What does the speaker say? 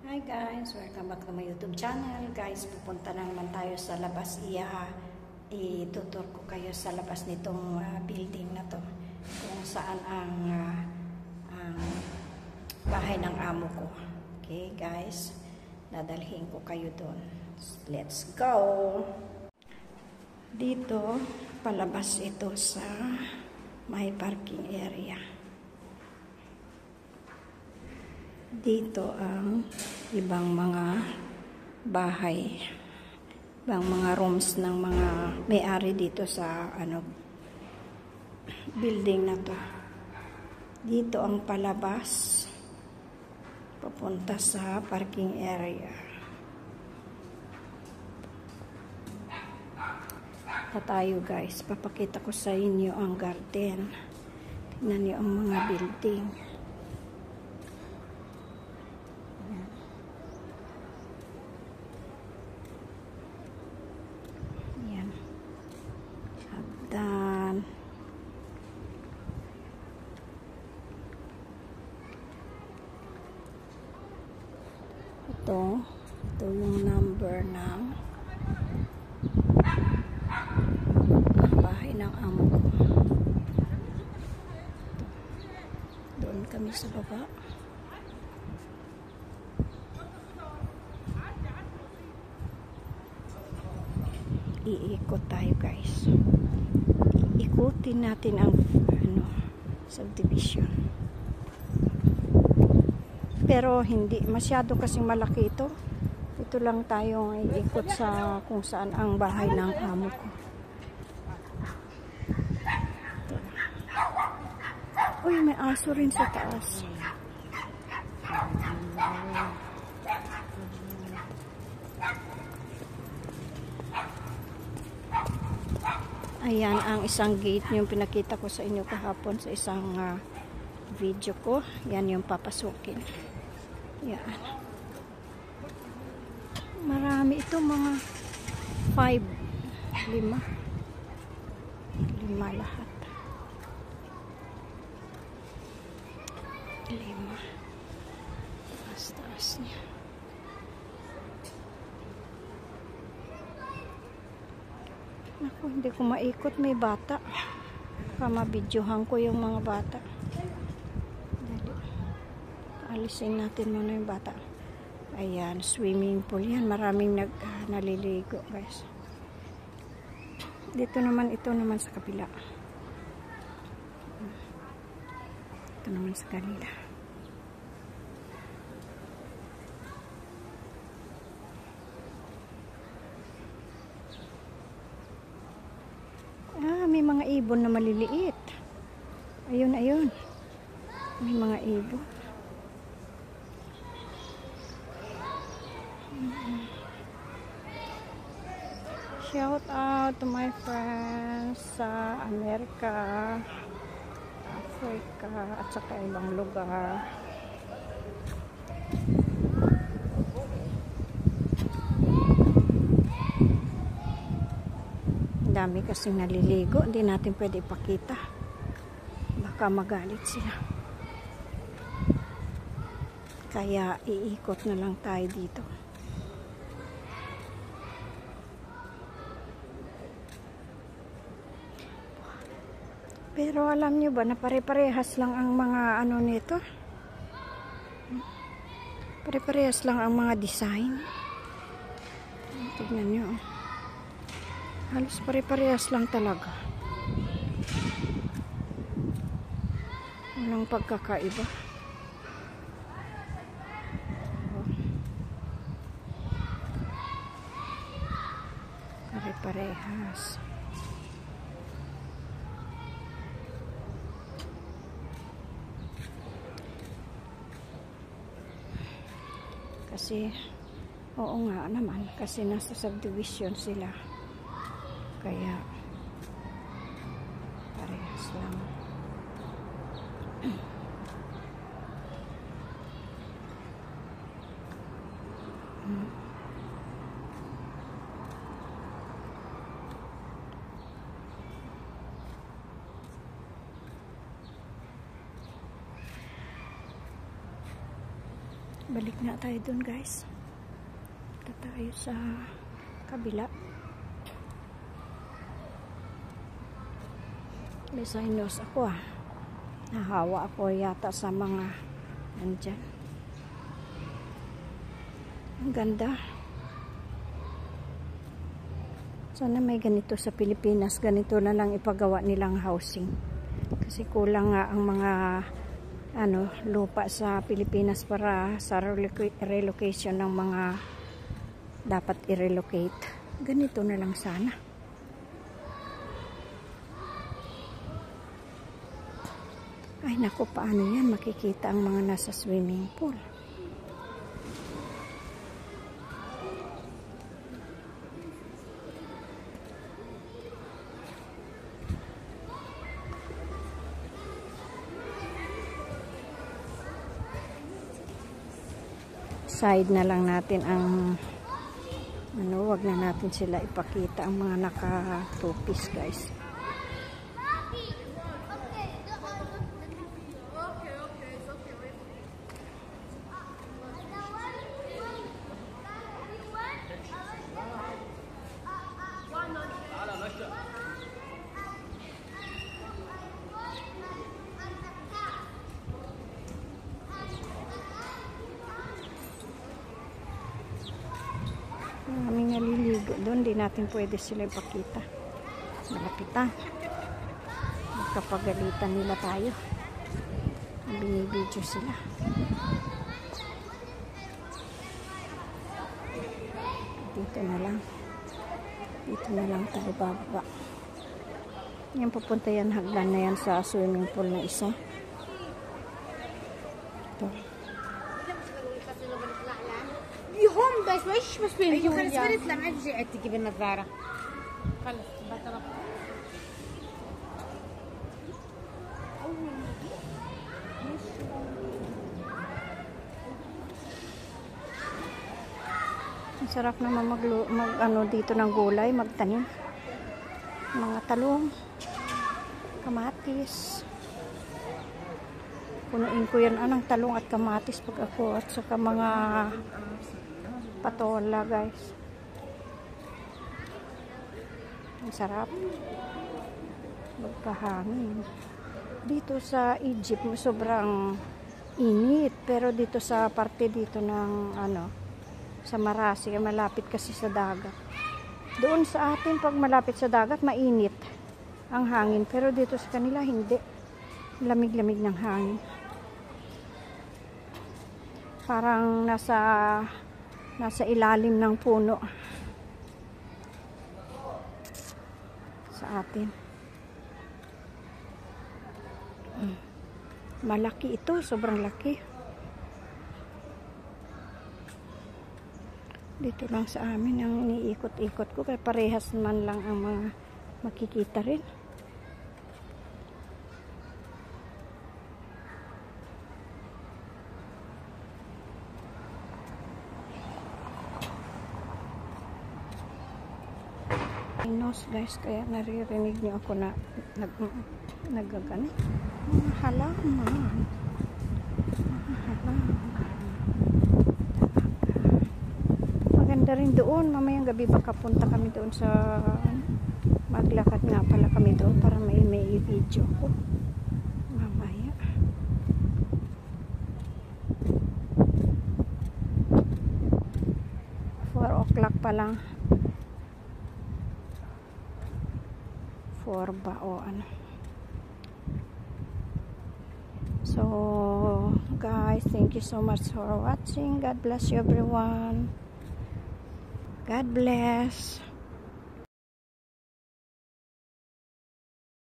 Hi guys, welcome back to my YouTube channel. Guys, pupunta na naman tayo sa labas. Itutur ko kayo sa labas nitong building na to. Kung saan ang bahay ng amo ko. Okay guys, dadalhin ko kayo doon. Let's go! Dito, palabas ito sa may parking area. Dito ang ibang mga bahay, ibang mga rooms ng mga may-ari dito sa building na to. Dito ang palabas papunta sa parking area. Tayo guys, papakita ko sa inyo ang garden. Tingnan niyo ang mga building. Dan ito yung number ng bahay ng amo ko. Doon kami sa baba. Iikot tayo guys. Ikutin natin ang subdivision. Pero hindi masyado kasing malaki ito. Ito lang tayong iikot sa kung saan ang bahay ng amo ko. Uy, may aso rin sa taas. Ayan ang isang gate yung pinakita ko sa inyo kahapon sa isang video ko. Yan yung papasukin. Yan. Marami ito, mga 5 lahat. 5 taas niya. Ako, hindi ko maikot, may bata. Baka mabidyohan ko yung mga bata. Alisin natin muna yung bata. Ayan, swimming pool yan. Maraming naliligo guys. Ito naman sa kabila. Ito naman sa kanila. May mga ibon na maliliit. Ayun. May mga ibon. Shout out to my friends sa Amerika, Africa, at saka ibang lugar. Dami kasing naliligo, hindi natin pwede ipakita, baka magalit sila, kaya iikot na lang tayo dito. Pero alam nyo ba na pare-parehas lang ang mga nito, pare-parehas lang ang mga design. Tignan nyo, halos pare-parehas lang talaga. Walang pagkakaiba. Pare-parehas. Kasi, oo nga naman, kasi nasa subdivision sila. Kaya parehas lang. Balik na tayo dun, guys. Ito tayo sa kabila. May sinus ako ah. Nahawa ako yata sa mga nandyan. Ang ganda. Sana may ganito sa Pilipinas. Ganito na lang ipagawa nilang housing. Kasi kulang nga ang mga lupa sa Pilipinas para sa relocation ng mga dapat i-relocate. Ganito na lang sana. Ay naku, paano yan makikita ang mga nasa swimming pool? Side na lang natin ang wag na natin sila ipakita ang mga naka two-piece, guys. Maraming naliligo doon, di natin pwede sila ipakita. Malapitan. Magkapagalitan nila tayo. Binibidyo sila. Dito na lang. Dito na lang tayo bababa. Yan, pupunta yan, hagdan na yan sa swimming pool na isa. Ito. هم بس مش بيني خلص فرت لما اجي تجيب النظاره خلص بطلب Ang sarap naman dito ng gulay, magtanim. Mga talong, kamatis. Punuin ko yan anong talong at kamatis pag ako, at saka mga patola, guys. Ang sarap. Magkahangin. Dito sa Egypt, sobrang init. Pero dito sa parte dito ng sa Marasi, malapit kasi sa dagat. Doon sa atin, pag malapit sa dagat, mainit ang hangin. Pero dito sa kanila, hindi. Lamig-lamig ng hangin. Parang nasa ilalim ng puno sa atin. Malaki ito, sobrang laki. Dito lang sa amin ang iniikot-ikot ko, kaya parehas man lang ang mga makikita rin. Inos, guys, kaya naririnig niyo ako na nagagano. Mga halaman. Maganda rin doon. Mamayang gabi baka punta kami doon sa maglakad nga pala kami doon para may video ko. Mamaya. Four o'clock pa lang. 4 ba o ano. So guys, thank you so much for watching. God bless you everyone. God bless.